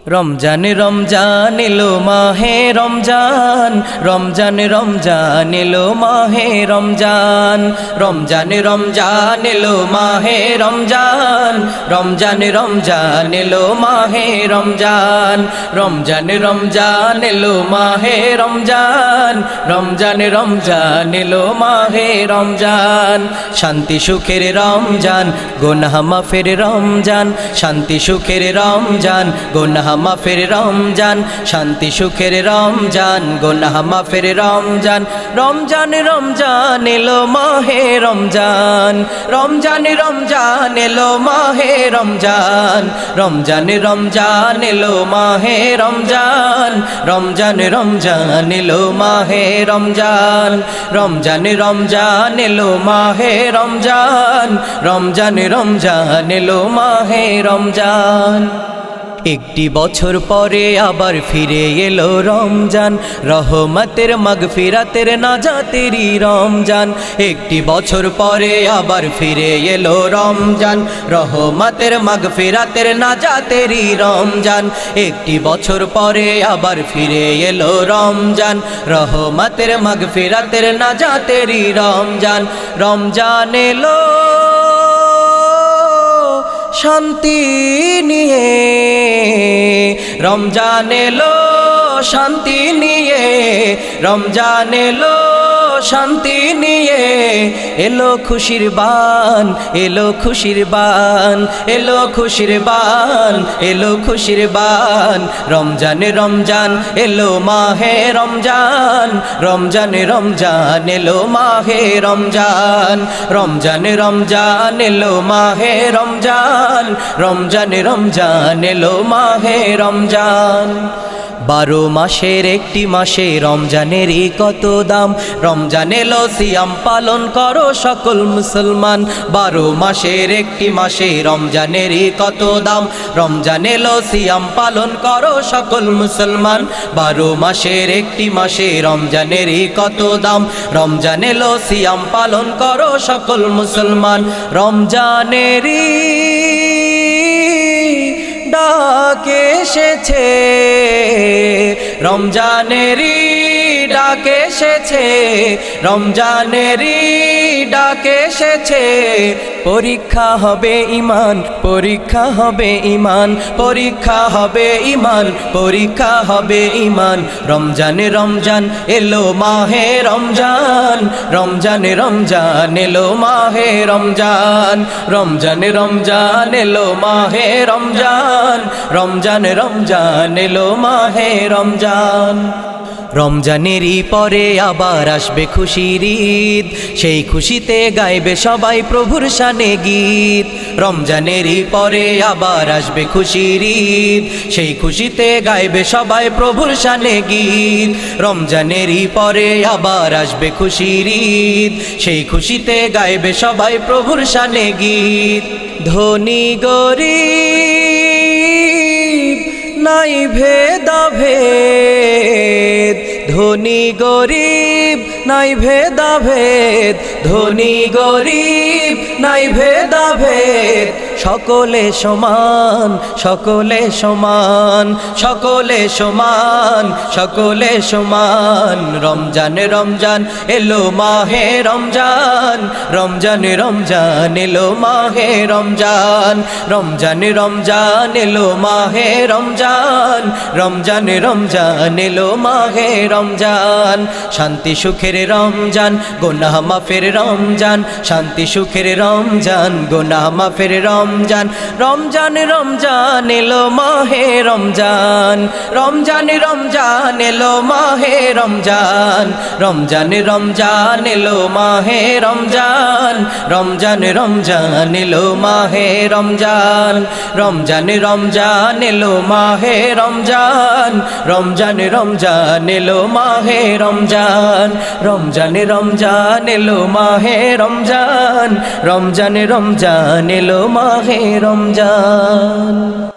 রমজান রমজান এলো মাহে রমজান, রমজান রমজান এলো মাহে রমজান, রমজান রমজান এলো মাহে রমজান, রমজান রমজান এলো মাহে রমজান, রমজান রমজান এলো মাহে রমজান, রমজান রমজান এলো মাহে রমজান। শান্তি সুখের রমজান, গুনাহ মাফের রমজান, শান্তি সুখের রমজান, গুনাহ মাফের রমজান, শান্তি সুখের রমজান, গুনাহ মাফের রমজান। রমজান রমজান এলো মাহে রমজান, রমজান রমজান এলো মাহে রমজান, রমজান রমজান এলো মাহে রমজান, রমজান রমজান এলো মাহে রমজান, রমজান রমজান এলো মাহে রমজান, রমজান রমজান এলো মাহে রমজান। একটি বছর পরে আবার ফিরে এলো রমজান, রহমতের মাগফিরাতের নাজাতেরই রমজান। একটি বছর পরে আবার ফিরে এলো রমজান, রহমতের মাগফিরাতের নাজাতেরই রমজান। একটি বছর পরে আবার ফিরে এলো রমজান, রহমতের মাগফিরাতের নাজাতেরই রমজান। রমজান এলো শান্তি নিয়ে, রমজান এলো শান্তি নিয়ে, রমজান এলো শান্তি নিয়ে, এলো খুশির বান, এলো খুশির বান, এলো খুশির বান, এলো খুশির বান। রমজান রমজান এলো মাহে রমজান, রমজান রমজান এলো মাহে রমজান, রমজান রমজান এলো মাহে রমজান, রমজান রমজান এলো মাহে রমজান। 12 মাসের একটি মাসে রমজানেরই কত দাম, রমজান এলো সিয়াম পালন করো সকল মুসলমান। 12 মাসের একটি মাসে রমজানেরই কত দাম, রমজান এলো সিয়াম পালন করো সকল মুসলমান। 12 মাসের একটি মাসে রমজানেরই কত দাম, রমজান এলো সিয়াম পালন করো সকল মুসলমান। রমজানেরই ডাক এসেছে, রমজানেরই ডাক এসেছে, রমজানেরই ডাক এসেছে। পরীক্ষা হবে ঈমান, পরীক্ষা হবে ঈমান, পরীক্ষা হবে ঈমান, পরীক্ষা হবে ঈমান। রমজান রমজান এলো মাহে রমজান, রমজান রমজান এলো মাহে রমজান, রমজান রমজান এলো মাহে রমজান, রমজান রমজান এলো মাহে রমজান। রমজানেরই পরে আবার আসবে খুশির ঈদ, সেই খুশিতে গাইবে সবাই প্রভুর শানে গীত। রমজানেরই পরে আবার আসবে খুশির ঈদ, সেই খুশিতে গাইবে সবাই প্রভুর শানে গীত। রমজানেরই পরে আবার আসবে খুশির ঈদ, সেই খুশিতে গাইবে সবাই প্রভুর শানে গীত। ধনী গরিব নাই ভেদাভেদ, ধনী গরিব নাই ভেদাভেদ, ধনী গরিব নাই ভেদাভেদ। সকলে সমান, সকলে সমান, সকলে সমান, সকলে সমান। রমজান রমজান এলো মাহে রমজান, রমজান রমজান এলো মাহে রমজান, রমজান রমজান এলো মাহে রমজান, রমজান রমজান এলো মাহে রমজান। শান্তি সুখের রমজান, গুনাহ মাফের রমজান, শান্তি সুখের রমজান, গুনাহ মাফের রমজান। রমজান রমজান এলো মাহে রমজান, রমজান রমজান এলো মাহে রমজান, রমজান রমজান এলো মাহে রমজান, রমজান রমজান এলো মাহে রমজান, রমজান রমজান এলো মাহে রমজান, রমজান রমজান এলো মাহে রমজান, রমজান রমজান এলো মাহে রমজান, রমজান রমজান এলো মাহে রমজান।